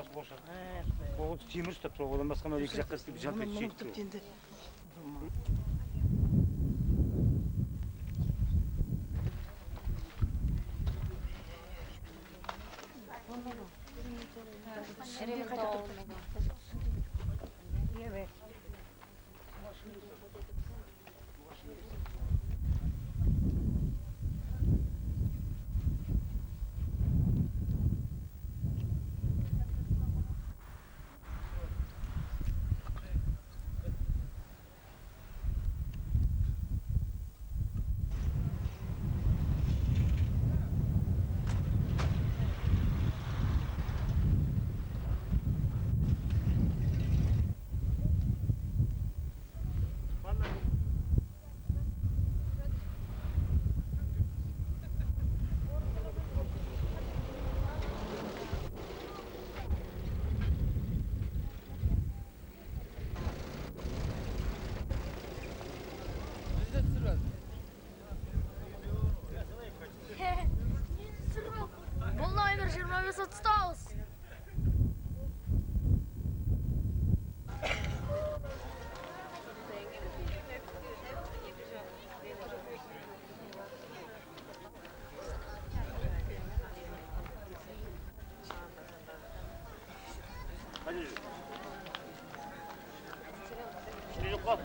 басы боша. Ол темір ұстап тұр, одан басқа мына екі жаққа істеп жантай сөйтіп тұр. Бұл номер 2539. Hadi. Şimdi yok bak.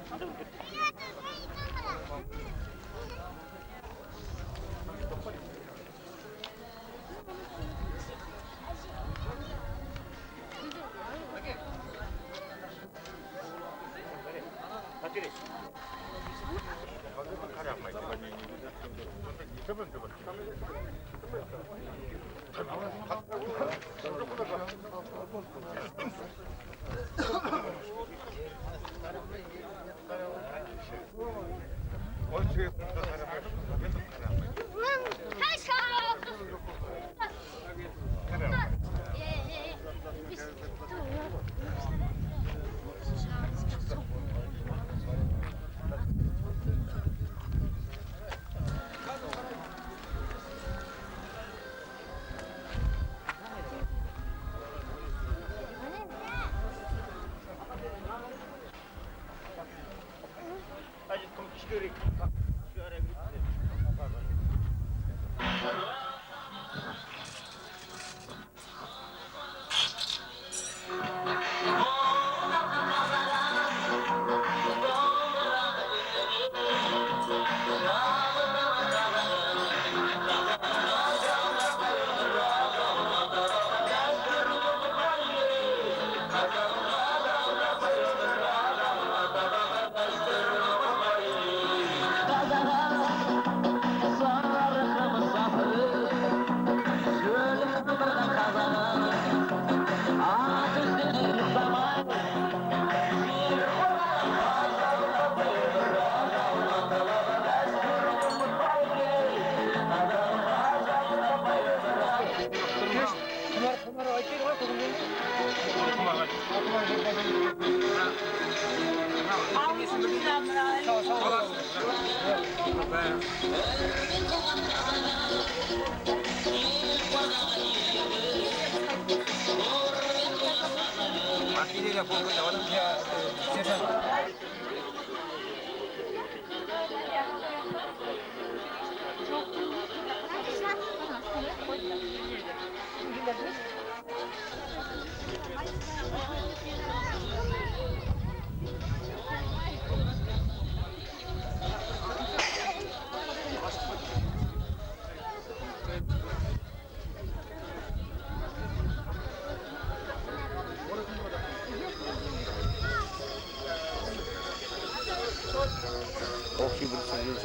Общий будет сильнее,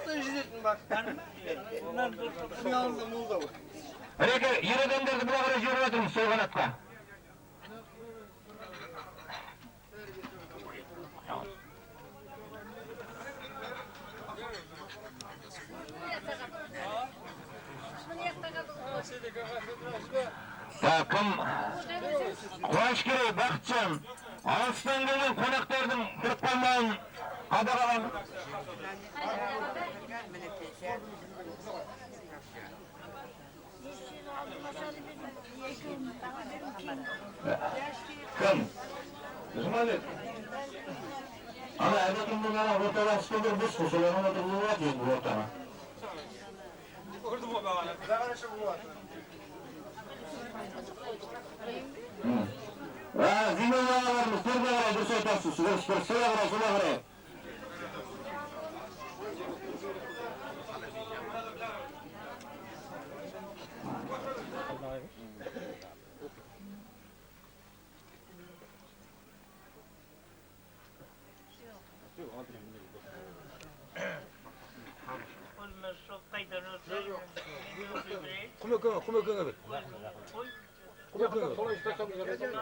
Uzaktan izletin bak. Yanında mulda bu. Hereke yere döndürdü buna kadar yürü oturmuş sol kanatla. Takım Kıvançgiri, Bakçam, Ağustan gelen konaklardan kırık kalmayın. Adakalan. Kim? Bizim Ali. Ana evdekin bunlara rotalar sıkıldır buz kusuyor. Ona da bulur atıyor bu rotana. Vurdum o bağına. Bağına şu bu var. Zimmer varmış. Dur bağına dur soytarsın. Sıra vere. Kuma bir. Kuma istersen güzel.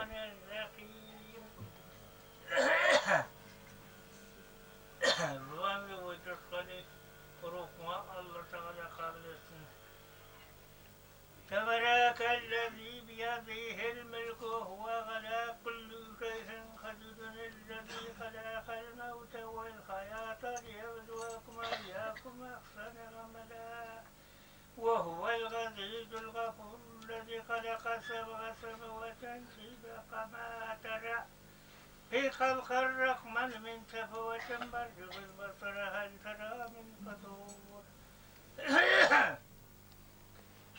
تبارك الذي بيده الملك وهو على كل شيء قدير الذي خلق الموت والحياة ليبلوكم أيكم أحسن عملا وهو العزيز الغفور الذي خلق سبع سماوات سباقا ما ترى في خلق الرحمن من تفوة مرجع البصر هل ترى من فطور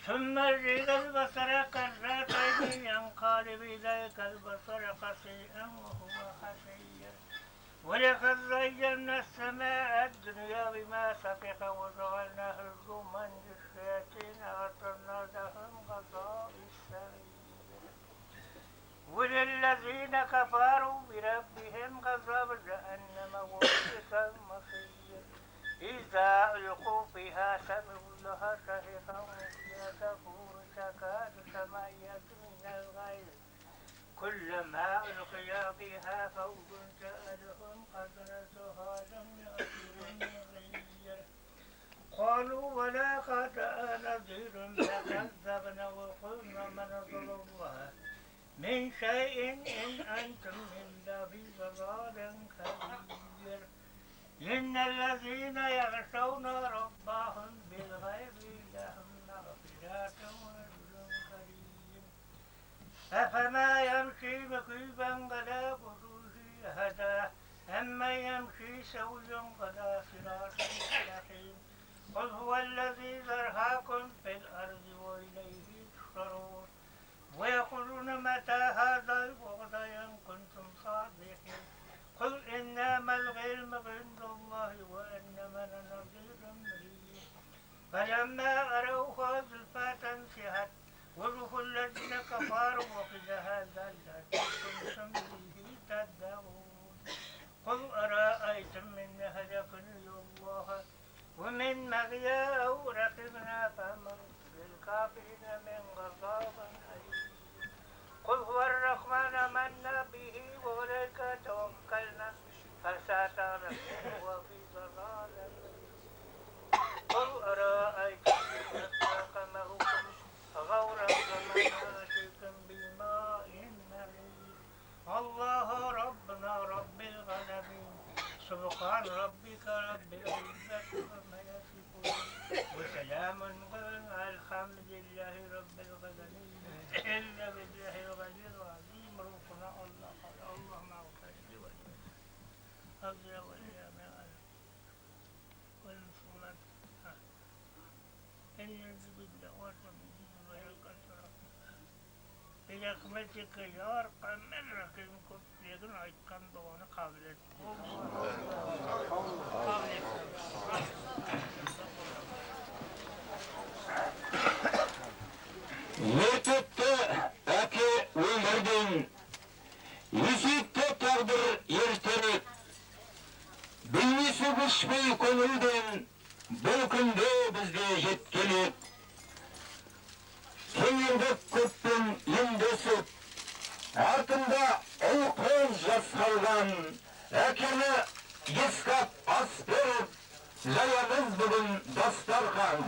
ثم رجع البصر كرتين ينقلب إليك البصر خسيئا وهو خسير ولقد زينا السماء الدنيا بما سبق وجعلناها رجوما للشياطين وأعتدنا لهم غطاء السعير وللذين كفروا بربهم غضب جهنم وبئس المصير إذا ألقوا فيها سمعوا لها شهيقا وهي تفور تكاد تميز من الغيظ كلما ألقي فيها فوج سألهم قدرتها لم يأتهم نذير قالوا ولا قد نذير فكذبنا وقلنا من ضربها من شيء إن أنتم إلا في ضلال كبير إن الذين يخشون ربهم بالغيب لهم مغفرة ورزق كريم أفما يمشي مكيبا على وجوهه هدى أما يمشي سويا على صراط مستقيم قل هو الذي ذرهاكم في الأرض وإليه تحشرون ويقولون متى هذا الوعد إن كنتم صادقين قل إنما العلم عند الله وإنما أنا نذير مبين فلما أروها زلفة سيئت وجوه الذين كفروا وقيل هذا الذي كنتم به تدعون قل أرأيتم من هلكني الله ومن معي أو رقبنا فمن للكافرين من غضب أليم قل هو الرحمن آمنا به وعليك توكلنا فستعلمون وفي ضلال قل أرأيتم إن أسلك معكم غورا فمن آتيكم بماء معين الله ربنا رب العالمين سبحان ربك رب العزة عما يصفون وسلام على الحمد لله رب العالمين إلا بالله العلي العظيم روحنا الله اللهم اغفر لي ولي واليوم والمسلمات إن بالدعوات من ويقدر برحمتك يا أرحم الراحمين كنت يدعو عيكم دون قابلت Yetipte ake öldürdün, yüzükte takdir yertenip, bilmesi kuşmayı konulden, bir günde bizde yetkili. Kengindek köpten yendesip, артында ұлқыз жас қалған, әкені ескап ас беріп, жаямыз бүгін дастархан.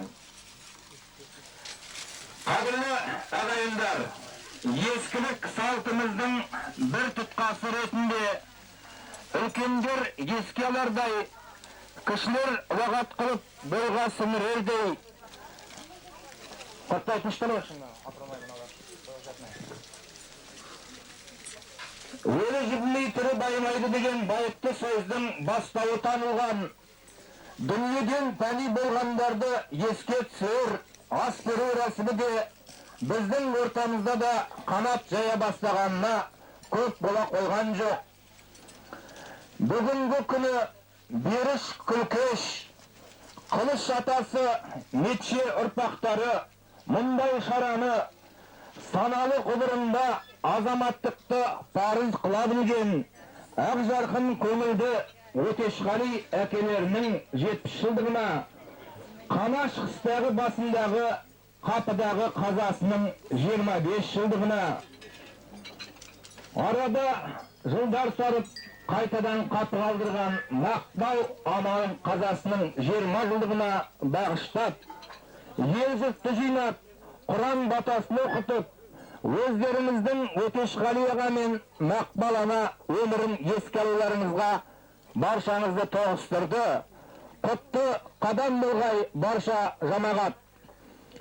Қадірлі ағайындар, ескілік салтымыздың бір тұтқасы ретінде үлкендер еске алардай, кішілер уағат қылып бойға сіңірердей. Өлі жібілмей тірі байымайды деген байыпты сөздің бастауы танылған. Дүниеден пәни болғандарды еске түсір, ас беру рәсімі де біздің ортамызда да қанат жая бастағанына көп бола қойған жоқ. Бүгінгі күні беріш күлкеш, қылыш атасы, нетше ұрпақтары мұндай шараны саналы ғұмырында азаматтықты парыз қыла білген ақ жарқын көңілді Өтешқали әкелерінің 70 жылдығына, Қанаш қыстағы басындағы қапыдағы қазасының 25 жылдығына, арада жылдар сарып қайтадан қапы қалдырған Мақпал Амалың қазасының 20 жылдығына бағыштап, ел жұртты жинап, Құран батасын оқытып, өздеріңіздің Өтешқали аға мен Мақпал ана өмірін еске алуларыңызға баршаңызды тоғыстырды. Құтты қадам болғай барша жамағат.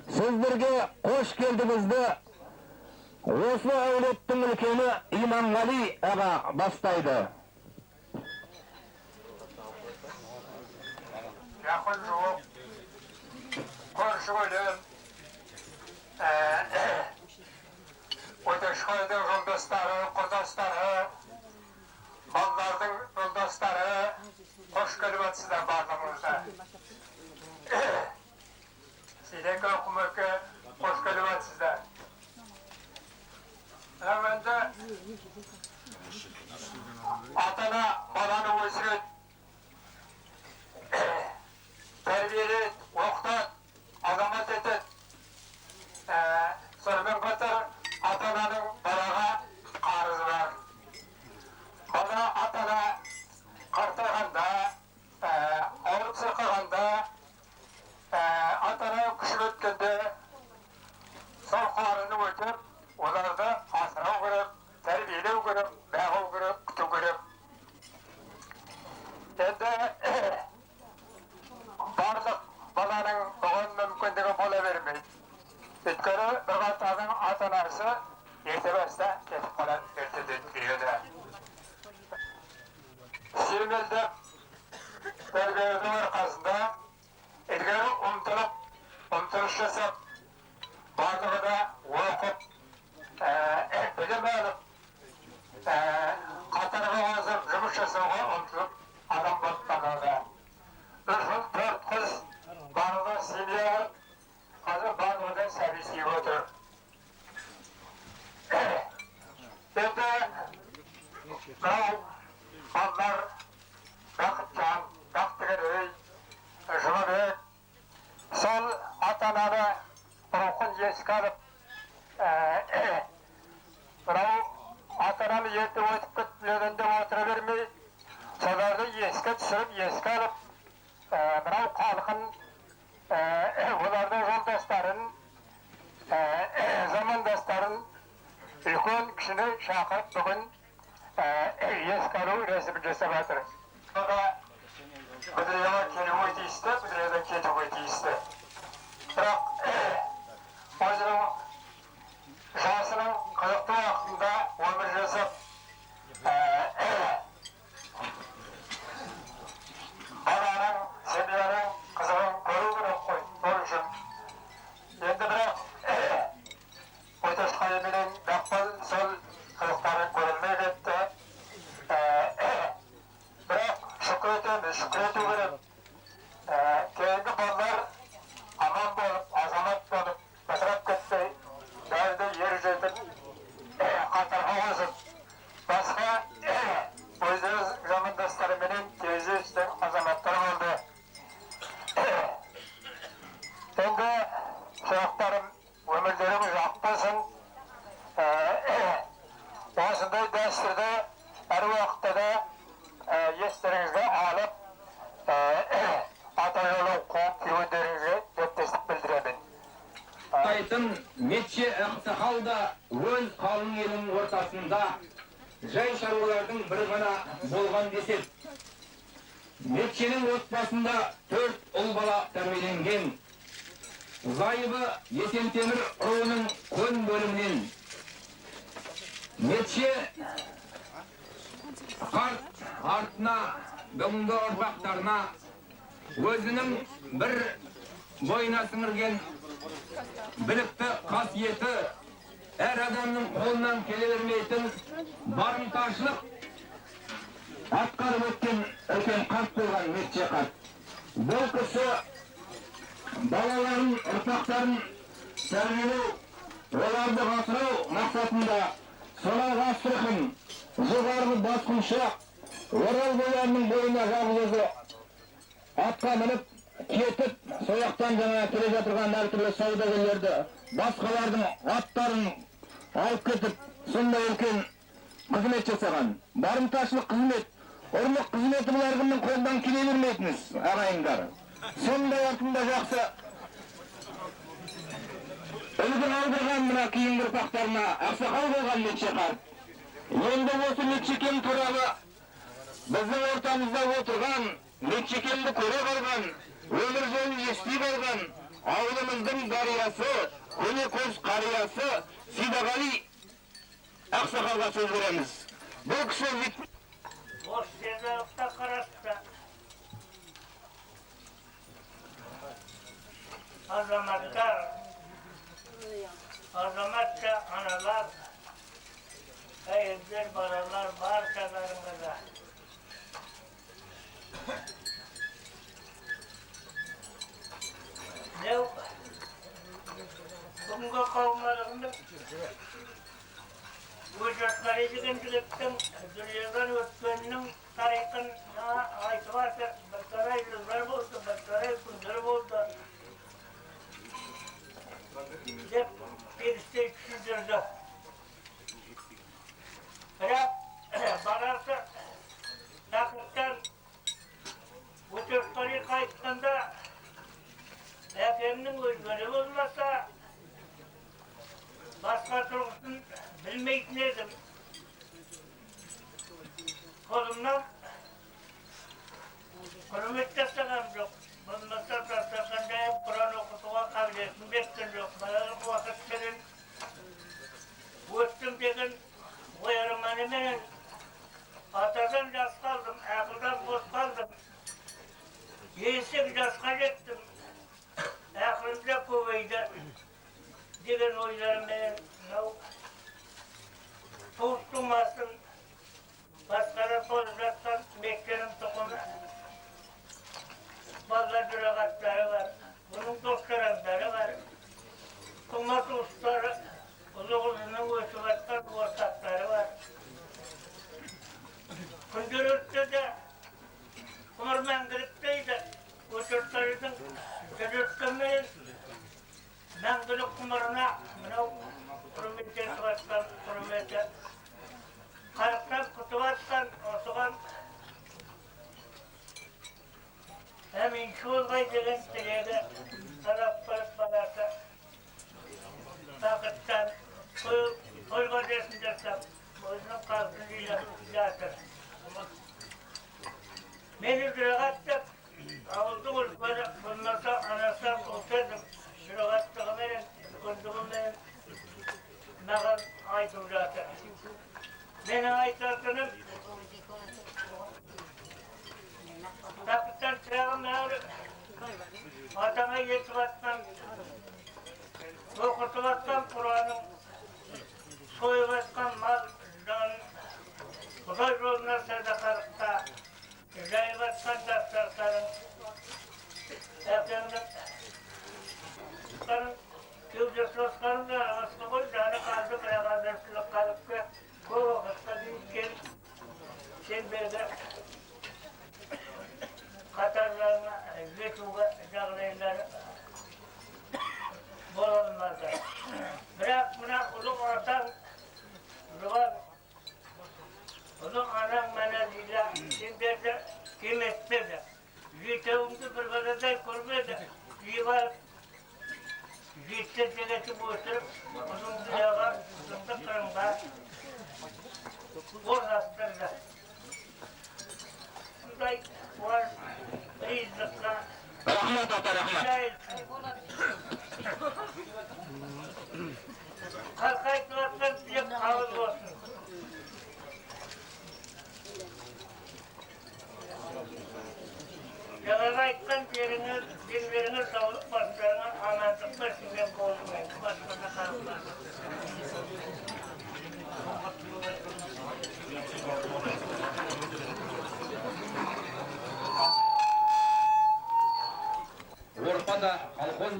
Сіздерге қош келдіңізді осы әулеттің үлкені Иманғали аға бастайды. Жақын жуық, көрші көлем, Өтешқалидың жолдастары, құрдастары, балалардың жолдастары, қош келіп атсыздар барлығыңыздар. Сидекі құмөкі қош келіп атсыздар. Әуенді атана баланы өсірет, тәрбиелет, оқытат, азамат етет. Сонымен қатар ата-ананың балаға қарызы бар. Бала ата-ана қартайғанда, ауырып сырқағанда, ата-ана күші өткенде сол қарызын өтеп, оларды асырау керек, тәрбиелеу керек, бағу керек, күту керек. Енді барлық баланың бұған мүмкіндігі бола бермейді. Өткені бір қатаның ата-анасы ерте баста кетіп қалады, ертеден күйеді. Сүйемелдеп тәрбиелеудің арқасында ілгері ұмтылыс жасап, барлығы да оқып, білім алып, қатарға қазір жұмыс жасауға ұмтылып адам болып қалады. 3 жыл 4 қыз барлығы семья алып, қазір барлығы сәби сүйіп отыр. Енді мынау балалар Бақытжан, Бақтыгерей, Жұмабек сол ата-ананы рухын еске алып, мынау ата-ананы ертіп өтіп кеткенде отыра бермей, соларды еске түсіріп, еске алып, мынау халқын, олардың жолдастарын, замандастарын, үлкен кішіні шақырып бүгін еске алу рәсімін жасап жатыр. Бүдіреге келуге тиісті, бүдіреден кетуге тиісті. Бірақ өзінің жасының қызықты уақытында өмір жасап, баланың, семьяның қызығын көру керек қой, сол үшін. Енді бірақ Өтешқали менен Мақпал сол қызықтары көрілмей кетті. Бірақ шүкір етеміз, шүкір ету керек. Кейінгі балалар аман болып, азамат болып, бітіріп кетпей, бәрі де ер жетіп, қатарға қосып, басқа өздеріңіз замандастарыменен кездескен азаматтар болды. Ministrde her vakitte de yeslerinizde alıp Atayolun kuğup yönderinizde destek bildiremin. Aytın Metçe Aksakal da öz kalın elinin ortasında jay şarulardan bir gana bolgan desip. Metçenin otbasında 4 ul bala terbiyelengen. Zayıbı Yesentemir ruhunun kön bölümünün. Metçe kart artına, бүгінгі ұрпақтарына өзінің bir boyuna sіңірген білікті қасиеті әр адамның қолынан келе бермейтін барымташылық атқарып өткен үлкен қарт болған Метче қарт. Бұл кісі балаларын, ұрпақтарын тәрбиелеу, оларды асырау мақсатында сонау Астрахань жоғарғы басқыншақ Орал бойларының бойына жалғызы атқа мініп кетіп, сояқтан жаңа келе жатырған әртүрлі саудагерлерді, басқалардың аттарын алып кетіп, сондай үлкен қызмет жасаған. Барымташылық қызмет, ұрлық қызметі бұл әркімнің қолдан келе бермейтініз, ағайындар. Сондай артында жақсы үлгі алдырған мына кейінгі ұрпақтарына ақсақал болған Метче қарт. Енді осы Метчекем туралы біздің ортамызда отырған, Метчекемді көре қалған, өмір жолын ести қалған, ауылымыздың дариясы, көне көз қариясы Сидағали ақсақалға сөз береміз. Бұл кісі Осы жерде ұқта қарасты. Азаматша аналар, әйелдер, балалар баршаларыңызға. Бүгінгі қауымларыңның өжатқары деген жігіттің дүниеден өткенінің тарихын айтып атыр. Bir тарай жылдар болды, bir тарай күндер болды деп тегістей түсіндірді. Бірақ баласы тақырттан өтіртқari қайтқанда әкемнің өзгені болмаса басқа тұрғысын білмейтін едім. Қолымнан құрмет жасаған жоқ. Болмаса тастақандай Құран оқытуға қабілетін берген жоқ. Балалық уақыт келін өттім деген ой арманыменен атадан жас қалдым, ақылдан бос қалдым. 18 жасқа жеттім. Ақылымда көбейді деген ойларымен туыс тумасын басқара толып жатқан Меккенің тұқымы балдар жұрағаттары бар, бұның достарандары бар, тума туыстары, ұлы-ұлының өсіп жатқан ортақтары бар. Күндер өтті де құмыр мәңгілік дейді, өтірттарының жүріткенмен мәңгілік құмырына мынау құрмет етіп жатқан құрметі қарықтан күтіп жатқан осыған әминші болғай деген тілегі талап қылып баласы тақырттан тойға десін жасап өзінің қалпын үйлесіп жатыр. Мені жүрағаттық ауылдың үлкені болмаса анасынан ұлтедім. Жүрағаттығымен, үлкендігімен маған айтып жатыр. Менің айтатыным тақырттан сұрағым әрі атаңа етіп атқан, оқытып атқан Құранның, сойып атқан мал жанын, Құдай жолына садақалықта, жайып атқан дастарханың, әкемнің кеуде сосқанын да асты ғой, жаны қалды, бірақ азыршылық қалып көр, көп уақытқа дейін келіп, шеңберді қатарларына жетуге жағдайлары бола алмады. Бірақ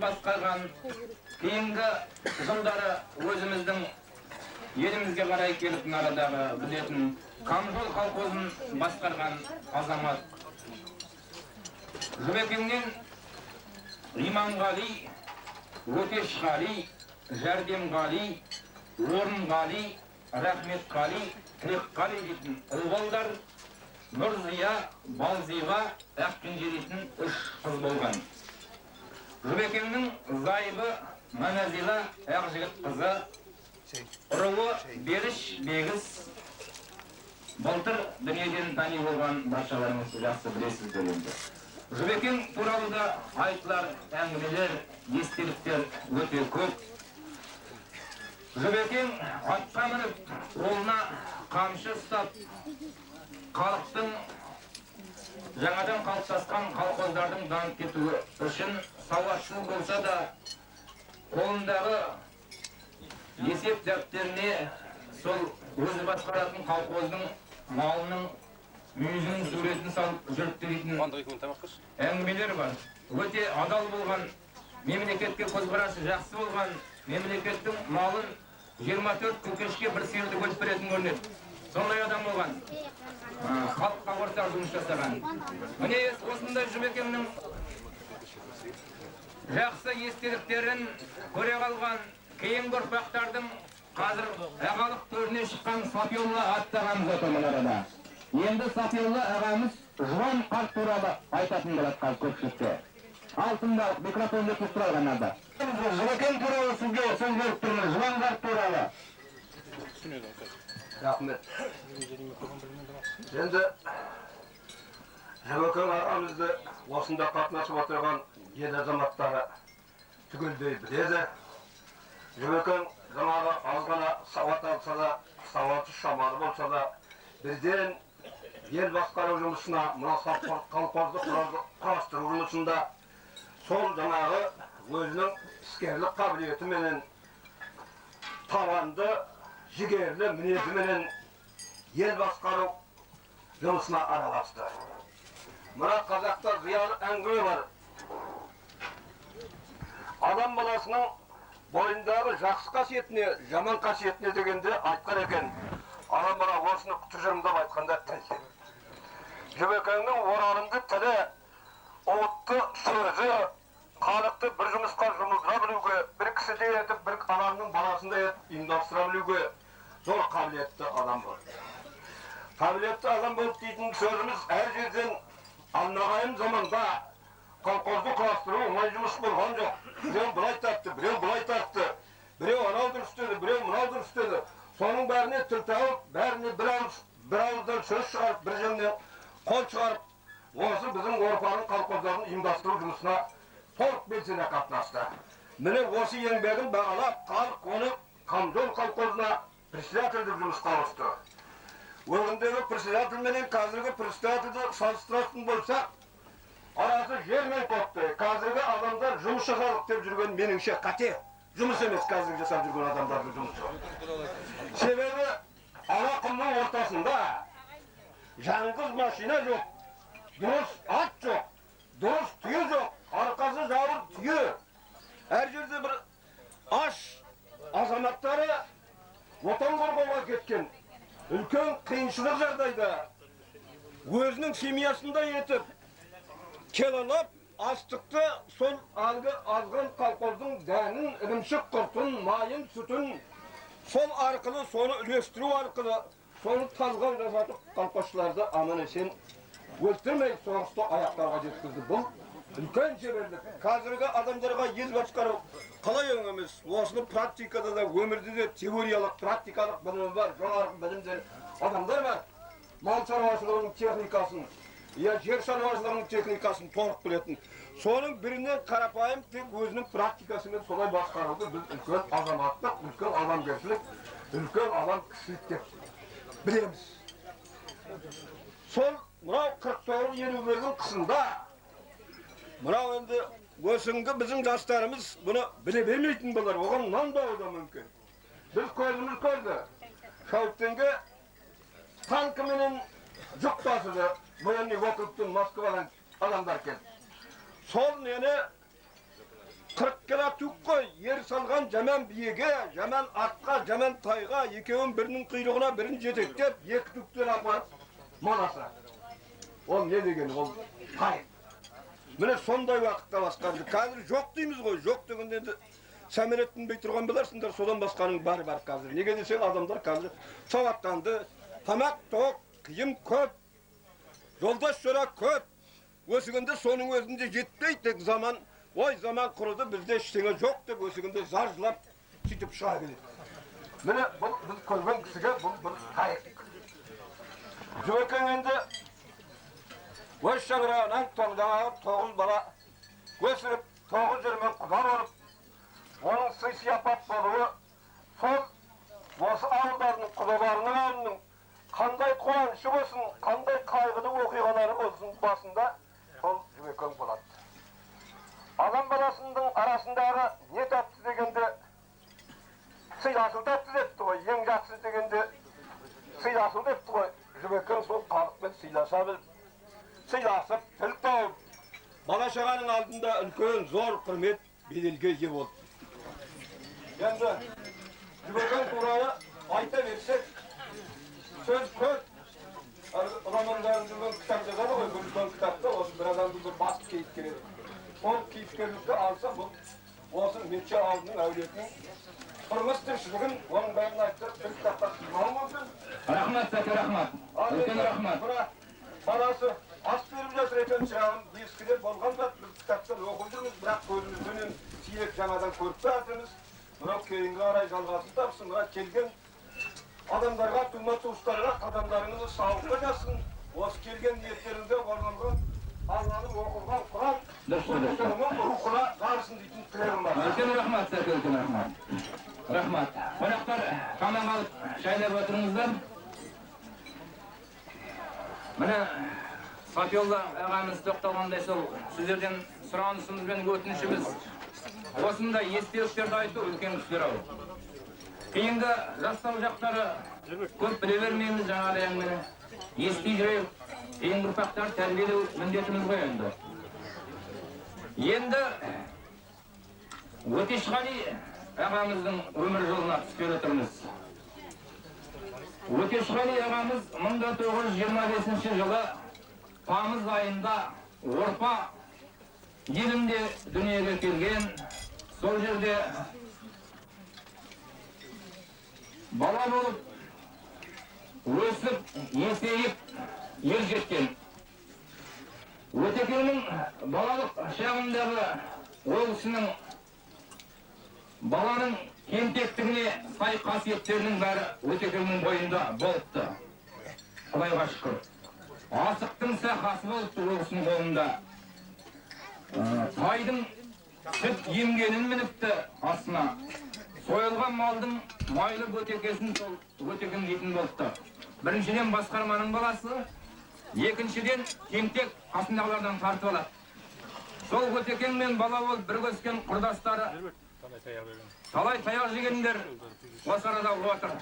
басқарған, кейінгі жылдары өзіміздің елімізге қарай келіп нарадағы білетін Камжол колхозын басқарған азамат. Жібекеңнен Иманғали, Өтешқали, Жәрдемғали, Орынғали, Рахметқали, Тілекқали дейтін ұлғалдар, Нұрзия, Балзиға, Ақкенже дейтін 3 қыз болған. Жібекеңнің зайыбы Маназила Ақжігіт қызы, ұруы Беріш Бегіз, былтыр дүниеден тани болған баршаларыңыз жақсы білесіздер енді. Жібекең туралы да айтылар әңгімелер, естеліктер өте көп. Жібекең атқа мініп, қолына қамшы ұстап, халықтың жаңадан қалыптасқан колхоздардың дамып кетуі үшін сауатшыл болса да, қолындағы есеп дәптеріне сол өзі басқаратын колхоздың малының мүйізінің суретін салып жүріпті дейтін әңгімелер бар. Өте адал болған, мемлекетке көзқарасы жақсы болған, мемлекеттің малын 24 көкешке бір сиырды бөліп беретін көрінеді. Сондай адам болған. Халыққа ортақ жұмыс жасаған. Міне осындай Жібекеңнің жақсы естеліктерін көре қалған кейінгі ұрпақтардың қазір ағалық төріне шыққан Сапиолла атты ағамыз отыр мына арада. Енді Сапиолла ағамыз Жуан қарт туралы айтатын болады қазір көпшілікке. Алтындалық микрофонды тұстыра алғанада. Жібекең туралы сізге сөз беріп тұрмыз, Жуан қарт туралы. Рахмет. Енді Жібекең ағамызды осында қатынасып отырған ел азаматтары түгелдей біледі. Жібекең жаңағы аз ғана сауат алса да, сауаты шамалы болса да, бізден ел басқару жұмысына, мына колхозды құрастыру жұмысында сол жаңағы өзінің іскерлік қабілетіменен, табанды, жігерлі мінезіменен ел басқару жұмысына араласты. Мына қазақта зиялы әңгіме бар. Адам баласының бойындағы жақсы қасиетіне, жаман қасиетіне дегенде айтқан екен. Адам бала осыны тұжырымдап айтқанда тіл. Жібекеңнің оралымды тілі, ұлтты сөзі, халықты бір жұмысқа жұмылдыра білуге, бір кісіде етіп, бір адамның баласында етіп, ұйымдастыра білуге зор қабілетті адам болды. Қабілетті адам болып дейтін сөзіміз әр жерден алнағайым заманда колхозды құрастыру оңай жұмыс болған жоқ. Біреу былай тартты, біреу былай тартты, біреу анау дұрыс деді, біреу мынау дұрыс деді. Соның бәріне тіл тауып, бәріне бір ауыздан сөз шығарып, бір жемнен қол шығарып, осы біздің ұрпағының колхоздарын ұйымдастыру жұмысына толық белсене қатынасты. Міне осы еңбегін бағалап, халық оны Камжол колхозына председательдік жұмысқа ауысты. Өңіндегі председатель менен қазіргі председательді салыстыратын болсақ, арасы жер мен көктей. Қазіргі адамдар жұмыс жасадық деп жүрген меніңше қате. Жұмыс емес қазіргі жасап жүрген адамдардың жұмысы. Себебі ана құмның ортасында жаңғыз машина жоқ, дұрыс ат жоқ, дұрыс түйе жоқ, арқасы жауыр түйе. Әр жерде бір аш азаматтары отан қорғауға кеткен. Үлкен қиыншылық жағдайда өзінің семьясында етіп келалап астықты сол алғы азған колхоздың дәнін, ірімшік құртын, майын, сүтін сол арқылы, соны үлестіру арқылы соны талған жасатып колхозшыларды аман есен өлтірмей соғысты аяқтауға жеткізді. Бұл үлкен шеберлік. Қазіргі адамдарға ел басқару қалай өңіміз? Осыны практикада да, өмірде де теориялық, практикалық білімі бар, жоғарғы білімдер адамдар бар. Мал шаруашылығының техникасын, жер шаруашылығының техникасын толық білетін. Соның бірінен қарапайым тек өзінің практикасымен солай басқаруды біз үлкен азаматтық, үлкен адамгершілік, үлкен адам кісілік деп білеміз. Сол мынау 49-50-лердің қысында мынау енді өсіңгі біздің жастарымыз бұны біле бермейтін болар, оған нанбауы да мүмкін. Біз көзіміз көрді. Шауыттенге танкіменен жүк тасыды, военный округтың Москвадан адамдар келді. Сол нені 40 kilo tük koy, yer salgan jaman biyege, jaman atqa, jaman tayga, ekevin birinin kuyruğuna birini jeteklep, iki tüktен aparıp molasa. Ol ne degen, ol tay. Mine sonday vaqtda baskandı. Kazir yok deymiz koy, yok degende Samirettin bey turgan bilarsınlar, sodan baskanın bari var kazir. Nege desen adamlar kazir savattandı. Tamak tok, kıyım köp, yoldaş şörak köp. Ösügünde sonun özünde jetpeydik zaman, oy zaman kurudu bizde iştine yok dep ösügünde zarjılap çıkıp şaha gelir. Mine biz körben kişige bu kayık. Jüvekengende Veşşagrağından toğdağı toğuz bala gösürüp toğuz yermen kudar olup onun sıysı yapat boluğu sol bosu ağlarının kudalarının ağlarının kanday kolanışı olsun, kanday kaygılı okuyaları olsun basında sol jüvekeng boladı. Adam balasının arasındağı ne taptı degende sıylasıl taptı depti o, yengatsız degende sıylasıl depti o. Jüvekeng sol kalıkmen sıylasa bilip sıylasıp, tül tağıp, bala şağanın altında ülkön zor kırmet bedilge ие oldu. Енді, Jüvekeng Kura'ya ayta versek, söz köp, romanların жүрген kitap жазады ғой, Gülüşkan kitapta, осы bir adamды bir басты кейіпкері. Сол кейіпкерлікті алса, бұл осы Метше алдының әулетінің тұрмыс тіршілігін, оның бәрін айттырып, бір kitapта сыймауы мүмкін. Рахмат, Сәке, рахмат. Үлкен рахмат. Баласы ас беріп жатыр екен шағын, ескілер болған зат, біз кітаптан оқып жүрміз, бірақ көзімізбенен сирек жаңадан көріп жатырмыз. Мынау кейінгі қарай жалғасын тапсын, мына келген адамдарға, тума-туыстарға қадамдарыңызды сауыққа жассын. Осы келген ниеттерінде орналған Алланың оқылған Құран, Құлының рухына жарысын дейтін тілегім бар. Үлкен рахмат, Сәке, үлкен рахмат. Рахмат. Қонақтар, қаман қалып шайлап отырыңыздар. Міне, Сапиолла ағамыз тоқталғандай сол сіздерден сұранысымыз бен өтінішіміз осындай естеліктерді айту үлкен кісілер ау. Кейінгі жастау жақтары көп біле бермейміз жаңағы әңгімені. Ести жүрейік, кейінгі ұрпақтар тәрбиелеу міндетіміз ғой енді. Енді Өтешқали ағамыздың өмір жолына түскелі тұрмыз. Өтешқали ағамыз 1925 жылы тамыз айында Орпа елінде дүниеге келген, сол жерде бала болып, өсіп, есейіп, ер жеткен. Өтекеңнің балалық шағындағы ол кісінің баланың кемтектігіне сай қасиеттерінің бәрі Өтекеңнің бойында болыпты. Құдайға шүкір. Асықтың сақасы болыпты ол кісінің қолында. Тайдың сүт емгенін мініпті астына. Сойылған малдың майлы Өтекесін сол Өтекең дейтін болыпты. Біріншіден басқарманың баласы, екіншіден кемтек қасындағылардан тартып алады. Сол Өтекең мен бала болып бірге өскен құрдастары талай таяқ жегендер осы арада отыр.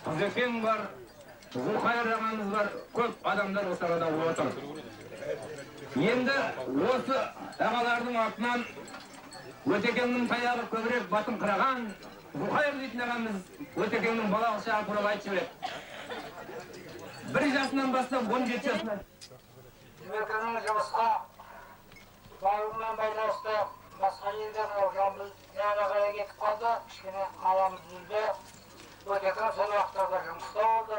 Қызекең бар, Зұлқайыр ағамыз бар, көп адамдар осы арада отыр. Енді осы ағалардың артынан Өтекеңнің таяғы көбірек батын қыраған Зұлқайыр дейтін ағамыз Өтекеңнің балалық шағы туралы айтып жібереді. 1 жасынан бастап 17 жасына. Жібекеңнің жұмысқа бауырмен байланысты басқа елдерге жамбыл жаңағыға кетіп қалды. Кішкене аламыз үзді. Өтекең сол уақыттарда жұмыста болды.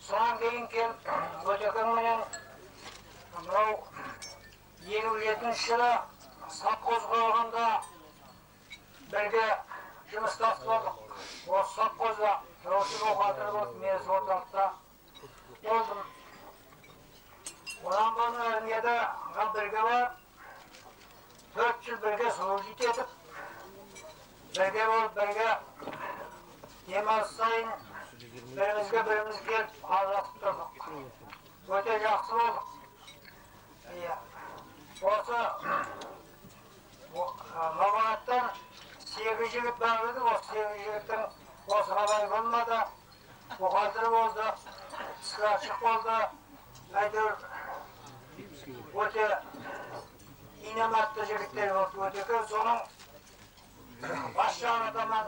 Содан кейін келіп Өтекең менен мынау 57 жылы совхоз құрылғанда бірге жұмыстас болдық. Осы совхозда Росин оқатыр болып, мен Соталықта болдым. Одан болын әрмеді бірге бар, 4 жыл бірге служит етіп, бірге болып, бірге демалыс сайын бірімізге келіп ажырасып тұрдық. Өте жақсы болдық. Осы маманаттан 8 жігіт бар еді, осы 8 жігіттің осы қалай болмады, мұқалтыр болды, скратчық болды, әйтеуір өте Dinamatlı jigitler öteki soның baş жағына таман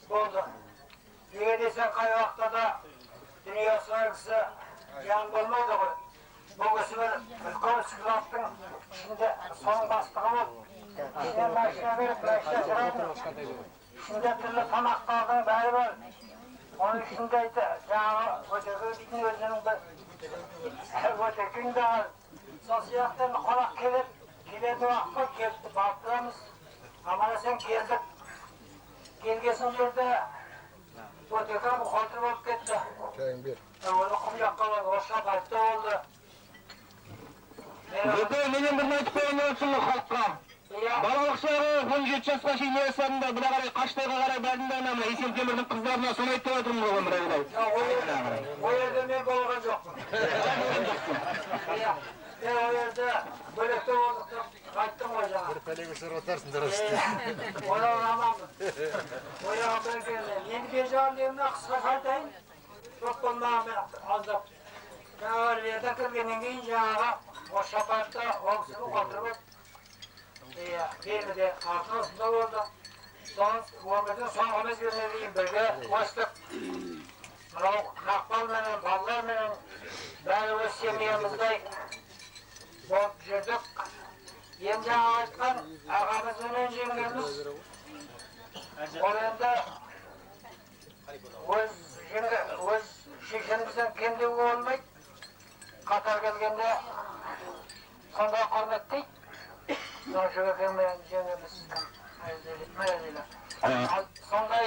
болды. Неге десең қай уақытта да дүние сойғысы жан болмайды ғой. Бұл кісі бір үлкен складтың ішінде соның бастығы болып, ішіне машина беріп, машина жүреді. Ішінде түрлі тамақтардың бәрі бар. Оның ішінде жаңағы өтегі дейтін өзінің бір өтекің де бар. Сол сияқты қонақ келеді уақытқа келді барып тұрамыз. Аман есен келдік. Келгесін жерде өтекем қолтыр болып кетті. Оны құм жаққа болды, орысша қайтты болды. Менен бір айтып қойын өтсін халыққа. Балалық шағы 17 жасқа шейін есімді бұда қарай Қаштайға қарай бәрінде анама Есен Темірдің қыздарына соны айтып отырмын оған бір айлай. О жерде мен болған жоқпын. О жерде бөлекте болдық деп қайттым ғой жаңа. Бір пәлеге сұрғатарсың дұрыс. Одан аманбын. Ояға бір келді. Енді бер жағын дегенде қысқа қайтайын. Жоқ болмаған мен аздап. Жаңағы жерден кіргеннен кейін жаңағы осы шапатта ол кісіні отырып белгіде артын осында болды. Өмірдің соңғы мезгіліне дейін бірге қостық. Мынау Мақпал менен, балалар менен бәрі өз семьямыздай болып жүрдік. Енді жаңа айтқан ағамыз менен жеңгеміз ол енді өз шешемізден кемдеуге болмайды. Қатар келгенде сондай құрметтейді. Соншыға келмеген жеңгеміз сондай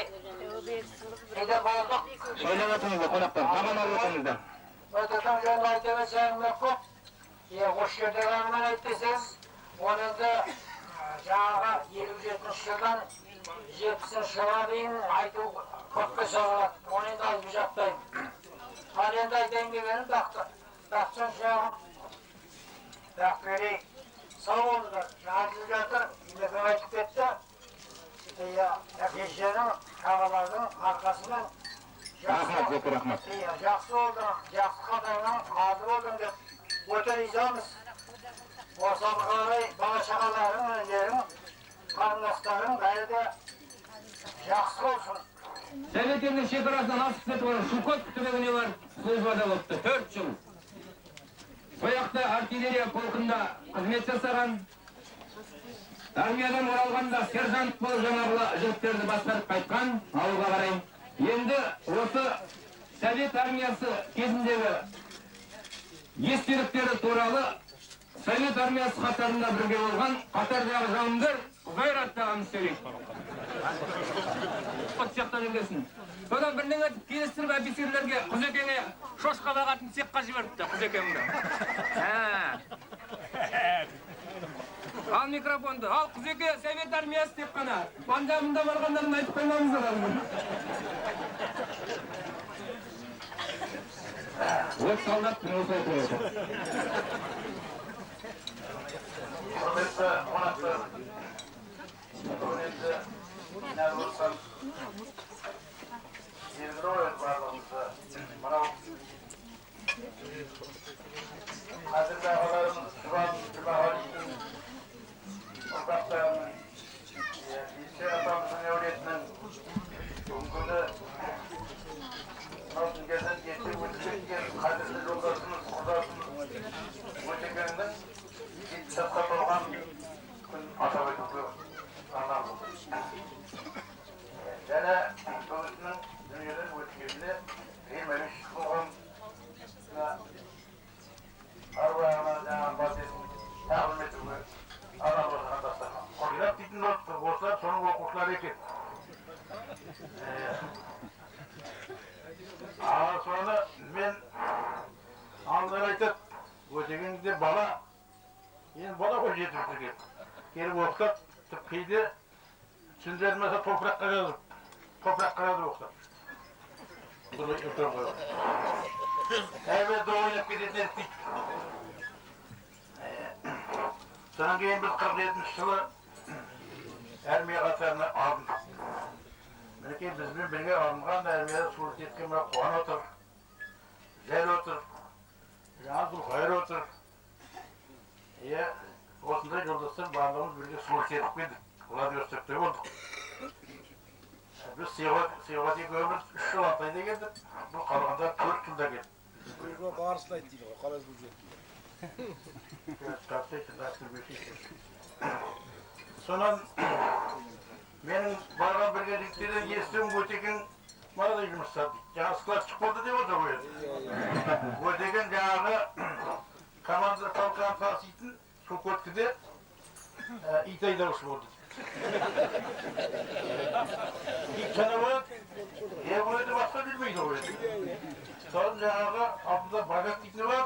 неде болдық. Сөйлеп өтіңізді қонақтар, маған алып өтіңізді. Өтекем жөнді айта берсе әңгіме көп. Осы жердегі әңгімені айтпесеңіз, оны енді жаңағы 57 жылдан 70 жылға дейін айту көпке соғылады. Оны енді айтып жатпаймын. Ал енді айтайын дегенім Бақытжан шағым, Бақтыберей сау болыңдар. Жазылып жатыр, Имекең айтып кетті. Әкешенің, ағалардың арқасымен жақсы болдың, жақсы қатарынан азы болдың деп өте ризамыз. Осыған қарай бала-шағаларың, өздерің, қарындастарың бәрі де жақсы болсын. Советтердің шекарасынан асып кетіп олар Шукот түбегіне бар службада болыпты 4 жыл. Сояқта артиллерия полкында қызмет жасаған, армиядан оралғанда сержант болып жаңағы жігіттерді басқарып қайтқан ауылға қарай. Енді осы Совет армиясы кезіндегі естеліктері туралы Совет армиясы қатарында бірге болған қатардағы жауынгер Құзайыр аттағанымыз сөйлейді. От сияқтан үлгесін. Содан бірнің өтіп келістіріп офицерлерге Құзекеңе шошқа бағатын цехқа жіберіпті Құзекеңді. Ал микрофонды, ал Құзеке Совет армиясы деп қана. Банда-мұнда барғандарын айтып қоймаңыздар. От солдат осы айтып отыр. Құрметті қонақтар, құрметті Нәзірхан, Елдіройын барлығымызды мынау қазіргі ағаларымыз Жұбан Жұбағалидің ұрпақтарының Есе атамыздың әулетінің бүгінгі Алтынкерден ерте өткен қадірлі жолдасымыз, құрдасымыз Өтекеңнің 70 жасқа толған күн атап өтуге арналып отыр. Және бұл кісінің дүниеден өткеніне 23 жыл болғанына аруағына жаңағы батесін тағылым етуге арналып отырған дастархан. Қожырап дейтін осылар соның оқушылары екен. Соны мен алдын айтып, Өтекеңде бала енді бала ғой жетімдерге. Келіп оқытып, кейде түсіндірмесе топыраққа жазып оқытып. Әйбет ойнап кететін едік дейді. Содан кейін біз 47 жылы армия қатарына алындық. Мінекей бізбен бірге алынған армияда сурет еткен мына Қуан отыр, Жел отыр, жаңа Зұлқайыр отыр. осындай жолдастар барлығымыз бірге суыр серіп келдік. Владивостокта болдық. Біз Сеуат екеуміз 3 жыл Алтайда келдік. Бұл қалғандар 4 жылда келдік. Барысын айт дейді ғой, қалай бұл жетті. Сонан менің барған біргеліктерден естуім Өтеген мынадай жұмыс жасады. Жаңа складчық болды деп отыр ғой. Өтеген жаңағы командир талқан таситын Көкөткіде ит айдаушы болды. Ит қана болады, өйді басқа білмейді ғой. Соның жаңағы алдында багат дейтіні бар,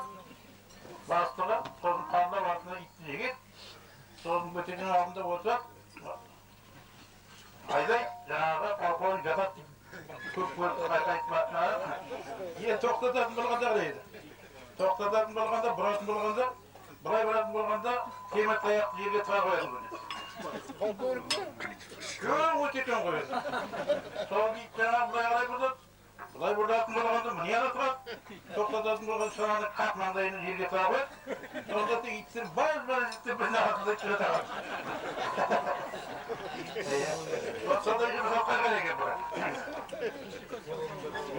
бастығы, соның қандап артына итті жегет. Соның Өтеген алдында отырады, айдай жаңағы полковник жатады дейді. Көп көрді қайтматына. Ең тоқтататын болғанда қайда? Тоқтататын болғанда, бұратын болғанда, бұлай бұратын болғанда, темір таяқты жерге тұра қояды ғой. Полковник ме? Көп Өтеген қояды. Сол ит жаңа бұлай қарай бұрдады. Бұлай бұрдатын болғанда, мұны яна тұрады. Тоқтататын болғанда, шананы қат маңдайының жерге тұра қояды. Сонда тек иттер бар жеттен біріне атылдай жүре тағады. Сондай жұмыс атқарған екен бұра.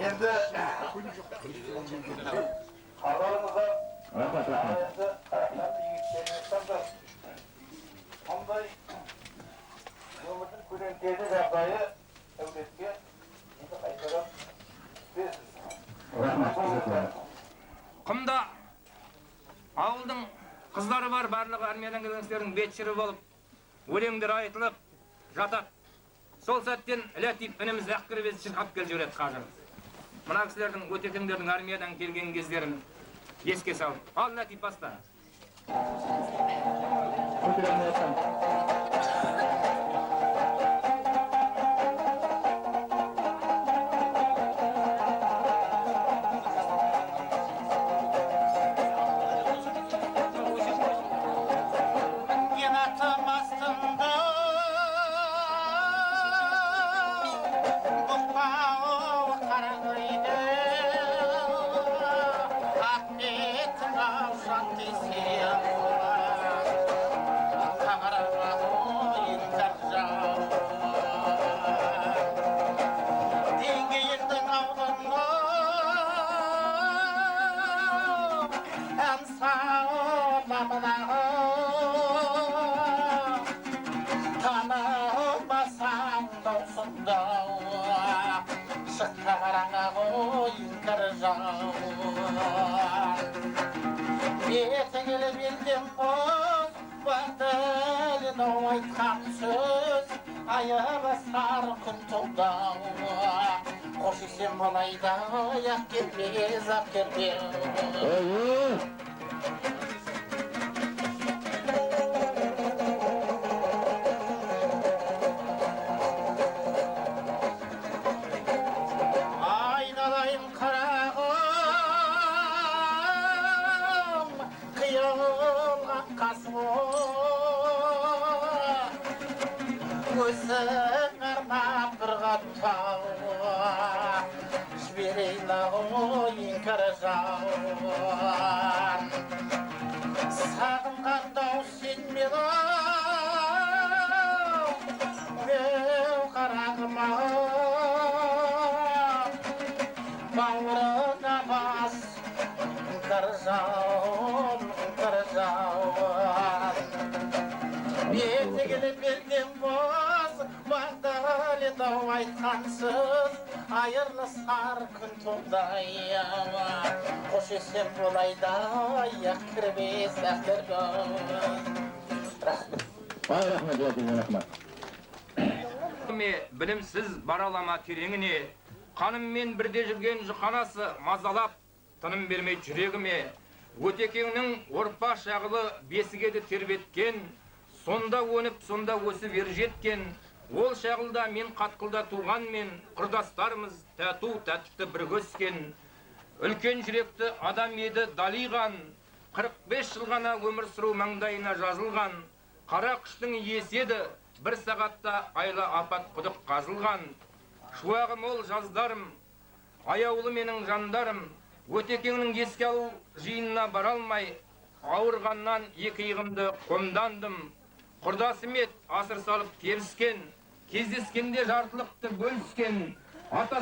Енді аларыңызда енді қандай өмірдің көлеңкелі жағдайы әулетке енді қайтарып Құмда ауылдың қыздары бар, барлығы армиядан келген кісілердің бетшірі болып, өлеңдер айтылып жатады. Сол сәттен Ләтип ініміз Ақкірбез шырқап келіп жүреді қазір. Мына кісілердің Өтекеңдердің армиядан келген кездерін еске салып. Ал Ләтип баста. Қош есен болайда, аяқ келмес, ақ келмес. Айналайын қарағым, қиылған қасым, көзің арнап бір қаттау, жіберейін ойын қаражан. Сағынған дау сен мені, қарағым бауырына бас, қаражан. Бетігілі берген боз, мағдалі дау айтқансыз, айырлысар күн туғдай. Қош есен болайда, аяқ кірбес әкіргім. Рахмет. Білімсіз баралама тереңіне, қаныммен бірде жүрген жұқанасы мазалап, тыным бермей жүрегіме. Өтекеңнің орпа шағылы бесігеді тербеткен, сонда өніп, сонда өсіп ер жеткен. Ол шағылда мен қатқылда туғанмен, құрдастарымыз тәту тәтті біргөскен. Үлкен жүректі адам еді далиған, 45 жыл ғана өмір сүру маңдайына жазылған. Қара күштің еседі, бір сағатта айла апат құдық қазылған. Шуағым ол жаздарым, аяулы менің жандарым, Өтекеңнің еске алу жиынына баралмай, ауырғаннан екі иығымды қомдандым. Құрдасым ет асыр салып теріскен, кездескенде жартылықты бөліскен, ата